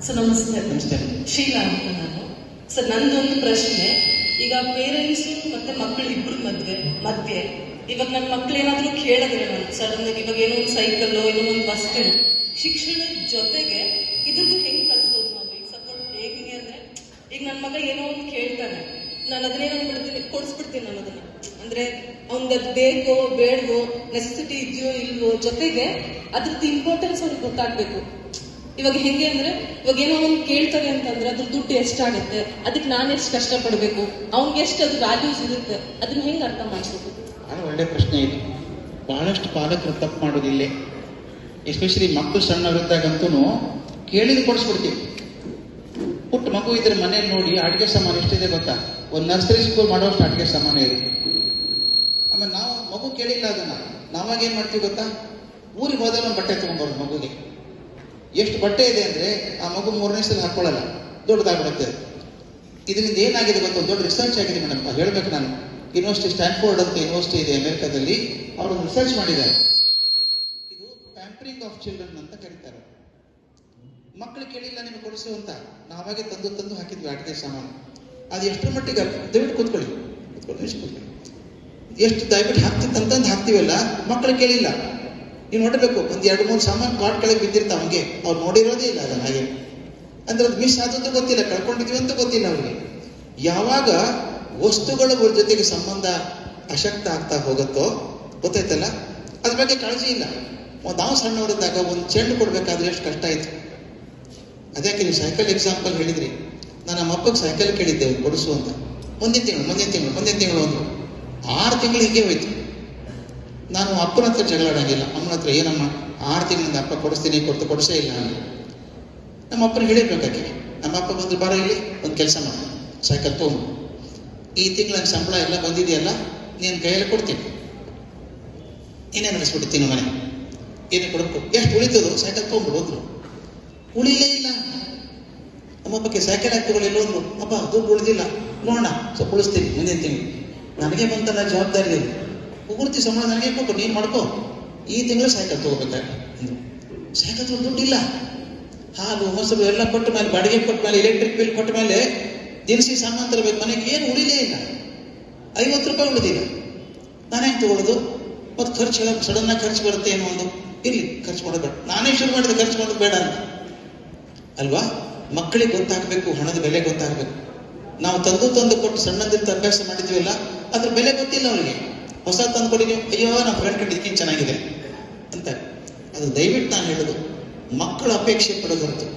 Sir ನಮಸ್ತೆ. ನಮಸ್ತೆ. ಶೀಲಾ ಅಂತ ನಾನು. ಸರ್ ನಂದೊಂದು ಪ್ರಶ್ನೆ, ಈಗ ಪೇರೆಂಟ್ಸ್ ಮತ್ತೆ ಮಕ್ಕಳು ಇಬ್ರು ಮಧ್ಯೆ ಇವಾಗ ನನ್ನ ಮಕ್ಳು ಏನಾದ್ರೂ ಕೇಳಿದ್ರೆ ನಾನು ಸಡನ್ ಇವಾಗ ಏನೋ ಒಂದು ಸೈಕಲ್ಲೋ ಏನೋ ಒಂದು ವಸ್ತು ಶಿಕ್ಷಣದ ಜೊತೆಗೆ ಇದ್ರದ್ದು ಹೆಂಗ್ ಕಲಿಸೋದು ನಾವು? ಈಗ ಸಪೋರ್ಟ್ ಹೇಗೆ ಅಂದ್ರೆ ಈಗ ನನ್ನ ಮಗ ಏನೋ ಒಂದು ಕೇಳ್ತಾನೆ, ನಾನು ಅದನ್ನೇನಾಗ್ಬಿಡ್ತೀನಿ, ಕೊಡಿಸ್ಬಿಡ್ತೀನಿ ನಾನು ಅದನ್ನ. ಅಂದ್ರೆ ಅವ್ನಿಗೆ ಅದು ಬೇಕೋ ಬೇಡವೋ, ನೆಸೆಸಿಟಿ ಇದೆಯೋ ಇಲ್ವೋ, ಜೊತೆಗೆ ಅದ್ರದ್ದು ಇಂಪಾರ್ಟೆನ್ಸ್ ಅವ್ರಿಗೆ ಗೊತ್ತಾಗ್ಬೇಕು. ಇವಾಗ ಹೆಂಗೆ ಅಂದ್ರೆ ಇವಾಗ ಏನೋ ಒಂದು ಕೇಳ್ತಾರೆ ಅಂತಂದ್ರೆ ಅದ್ರ ದುಡ್ಡು ಎಷ್ಟಾಗುತ್ತೆ, ಅದಕ್ಕೆ ನಾನು ಎಷ್ಟು ಕಷ್ಟಪಡ್ಬೇಕು, ಅವ್ನಿಗೆ ಎಷ್ಟು ಅದು ವ್ಯಾಲ್ಯೂಸ್ ಇರುತ್ತೆ, ಅದನ್ನ ಹೆಂಗ್ ಅರ್ಥ ಮಾಡಿಸ್ಬೇಕು? ಬಹಳ ಒಳ್ಳೆ ಪ್ರಶ್ನೆ ಇದು. ಬಹಳಷ್ಟು ಪಾಲಕರು ತಪ್ಪು ಮಾಡೋದಿಲ್ಲ. ಎಸ್ಪೆಷಲಿ ಮಕ್ಕಳು ಸಣ್ಣವರಿದ್ದಾಗಂತೂ ಕೇಳಿದ್ ಕೊಡಿಸ್ಬಿಡ್ತೀವಿ. ಪುಟ್ಟ ಮಗು ಇದ್ರೆ ಮನೇಲಿ ನೋಡಿ ಅಡುಗೆ ಸಾಮಾನು ಎಷ್ಟಿದೆ ಗೊತ್ತಾ? ಒಂದು ನರ್ಸರಿ ಸ್ಕೂಲ್ ಮಾಡೋಷ್ಟು ಅಡುಗೆ ಸಾಮಾನು ಇದೆ. ಆಮೇಲೆ ನಾವು ಮಗು ಕೇಳಿಲ್ಲ ಅದನ್ನ, ನಾವಾಗ ಏನ್ ಮಾಡ್ತೀವಿ ಗೊತ್ತಾ? ಊರಿಗೆ ಹೋದಾಗ ಒಂದು ಬಟ್ಟೆ ತಗೊಂಡ್ಬಾರ್ದು ಮಗುಗೆ. ಎಷ್ಟು ಬಟ್ಟೆ ಇದೆ ಅಂದ್ರೆ ಆ ಮಗು 3ನೇ ಸಲ ಹಾಕೊಳ್ಳಲ್ಲ, ದೊಡ್ಡದಾಗ್ಬಿಡುತ್ತೆ. ಇದರಿಂದ ಏನಾಗಿದೆ ಗೊತ್ತಾ? ದೊಡ್ಡ ರಿಸರ್ಚ್ ಆಗಿದೆ ಮೇಡಮ್, ಹೇಳ್ಬೇಕು ನಾನು. ಯೂನಿವರ್ಸಿಟಿ ಸ್ಟ್ಯಾನ್ಫೋರ್ಡ್ ಅಂತ ಯೂನಿವರ್ಸಿಟಿ ಇದೆ ಅಮೆರಿಕಾದಲ್ಲಿ, ಅವರು ರಿಸರ್ಚ್ ಮಾಡಿದ್ದಾರೆ. ಇದು ಪ್ಯಾಂಪರಿಂಗ್ ಆಫ್ ಚಿಲ್ಡ್ರನ್ ಅಂತ ಕರೀತಾರೆ. ಮಕ್ಕಳು ಕೇಳಿಲ್ಲ ನಿಮಗೆ ಕೊಡಿಸು ಅಂತ ನಾವಾಗೆ ತಂದು ಹಾಕಿದ್ವಿ ಅಡುಗೆ ಸಾಮಾನು. ಅದು ಎಷ್ಟರ ಮಟ್ಟಿಗೆ ದಯವಿಟ್ಟು ಕೂತ್ಕೊಳ್ಳಿ, ಎಷ್ಟು ದಯವಿಟ್ಟು ಹಾಕ್ತಿತ್ತಂತಂದು ಹಾಕ್ತಿವಲ್ಲ, ಮಕ್ಕಳು ಕೇಳಿಲ್ಲ. ನೀವು ನೋಡಬೇಕು, ಒಂದು 2-3 ಸಾಮಾನು ಕಾಟ್ ಕೆಳಗೆ ಬಿದ್ದಿರ್ತಾವ, ಹಂಗೆ ಅವ್ರು ನೋಡಿರೋದೇ ಇಲ್ಲ ಅದನ್ನ. ಹಾಗೆ ಅಂದ್ರೆ ಅದು ಮಿಸ್ ಆದದ್ದು ಗೊತ್ತಿಲ್ಲ, ಕಳ್ಕೊಂಡಿದ್ವಿ ಅಂತ ಗೊತ್ತಿಲ್ಲ ಅವ್ರಿಗೆ. ಯಾವಾಗ ವಸ್ತುಗಳ ಜೊತೆಗೆ ಸಂಬಂಧ ಅಶಕ್ತ ಆಗ್ತಾ ಹೋಗುತ್ತೋ, ಗೊತ್ತಾಯ್ತಲ್ಲ, ಅದ್ರ ಬಗ್ಗೆ ಕಾಳಜಿ ಇಲ್ಲ. ನಾವು ಸಣ್ಣವರಿದ್ದಾಗ ಒಂದು ಚೆಂಡು ಕೊಡ್ಬೇಕಾದ್ರೆ ಎಷ್ಟು ಕಷ್ಟ ಆಯ್ತು. ಅದಕ್ಕೆ ನೀವು ಸೈಕಲ್ ಎಕ್ಸಾಂಪಲ್ ಹೇಳಿದ್ರಿ. ನಾನು ನಮ್ಮ ಅಪ್ಪಗೆ ಸೈಕಲ್ ಕೇಳಿದ್ದೆ ಕೊಡಿಸು ಅಂತ. ಮುಂದಿನ ತಿಂಗಳು ಅಂದ್ರು. 6 ತಿಂಗಳು ಹೀಗೆ ಹೋಯ್ತು. ನಾನು ಅಪ್ಪನ ಹತ್ರ ಜಗಳಾಡಂಗಿಲ್ಲ, ಅಮ್ಮನ ಹತ್ರ ಏನಮ್ಮ 6 ತಿಂಗಳಿಂದ ಅಪ್ಪ ಕೊಡಿಸ್ತೀನಿ ಕೊಡಿಸೇ ಇಲ್ಲ ನಾನು. ನಮ್ಮ ಅಪ್ಪನ ಹೇಳಿರ್ಬೇಕಾಕೆ. ನಮ್ಮ ಅಪ್ಪ ಬಂದು ಬಾರ ಇಲ್ಲಿ ಒಂದು ಕೆಲಸ ಮಾಡಿ, ಸೈಕಲ್ ತೊಗೊಂಡು ಈ ತಿಂಗಳ ಸಂಬಳ ಎಲ್ಲ ಬಂದಿದೆಯಲ್ಲ, ನೀನು ಕೈಯಲ್ಲಿ ಕೊಡ್ತೀನಿ, ಇನ್ನೇನು ನಡೆಸ್ಬಿಡ್ತೀನಿ ಮನೆ, ಏನೇ ಕೊಡಬೇಕು, ಎಷ್ಟು ಉಳಿತದೋ ಸೈಕಲ್ ತೊಗೊಂಡು ಹೋದ್ರು. ಉಳಿಲೇ ಇಲ್ಲ. ನಮ್ಮಪ್ಪಕ್ಕೆ ಸೈಕಲ್ ಹಾಕ್ತಗೊಳ್ಳಿಲ್ಲ ಹೋದ್ರು. ಅಪ್ಪ ದುಡ್ಡು ಉಳಿದಿಲ್ಲ, ನೋಡೋಣ ಸ್ವಲ್ಪ ಉಳಿಸ್ತೀನಿ ಮುಂದಿನ ತಿಂಗಳು. ನನಗೆ ಬಂತಲ್ಲ ಜವಾಬ್ದಾರಿ, ಪೂರ್ತಿ ಸಂಬಳ ನನಗೆ ಕೊಟ್ಟು ನೀನು ಮಾಡ್ಕೋ, ಈ ತಿಂಗಳು ಸೈಕಲ್ ತಗೋಬೇಕಾಗಿ. ಸೈಕಲ್ ತಗೊಂಡು ದುಡ್ಡಿಲ್ಲ. ಹಾಲು ಮೊಸರು ಎಲ್ಲ ಕೊಟ್ಟ ಮೇಲೆ, ಬಾಡಿಗೆ ಕೊಟ್ಟ ಮೇಲೆ, ಎಲೆಕ್ಟ್ರಿಕ್ ಬಿಲ್ ಕೊಟ್ಟ ಮೇಲೆ ದಿನಸಿ ಸಾಮಾನು ತರಬೇಕು ಮನೆಗೆ, ಏನು ಉಳಿಲೇ ಇಲ್ಲ. 50 ರೂಪಾಯಿ ಉಳಿದಿಲ್ಲ. ನಾನು ಹೆಂಗೆ ತಗೊಳ್ಳೋದು? ಮತ್ತು ಖರ್ಚು ಸಡನ್ ಆಗಿ ಖರ್ಚು ಬರುತ್ತೆ ಏನೋ ಒಂದು, ಇರ್ಲಿ ಖರ್ಚು ಮಾಡೋದು ಬೇಡ, ನಾನೇ ಶುರು ಮಾಡಿದೆ ಖರ್ಚು ಮಾಡೋದು ಬೇಡ ಅಂತ ಅಲ್ವಾ? ಮಕ್ಕಳಿಗೆ ಗೊತ್ತಾಗಬೇಕು, ಹಣದ ಬೆಲೆ ಗೊತ್ತಾಗಬೇಕು. ನಾವು ತಂದು ಕೊಟ್ಟು ಸಣ್ಣದಿಂದ ಅಭ್ಯಾಸ ಮಾಡಿದ್ವಿಲ್ಲ, ಅದ್ರ ಬೆಲೆ ಗೊತ್ತಿಲ್ಲ ಅವರಿಗೆ. ಹೊಸ ತಂದು ಕೊಡಿ, ಅಯ್ಯೋ ನಮ್ಮ ಫ್ರೆಂಡ್ ಕಡೆ ಇದಕ್ಕಿಂತ ಚೆನ್ನಾಗಿದೆ ಅಂತ. ಅದು ದಯವಿಟ್ಟು ನಾನು ಹೇಳೋದು, ಮಕ್ಕಳು ಅಪೇಕ್ಷೆ ಪಡೋದು ಹೊರತು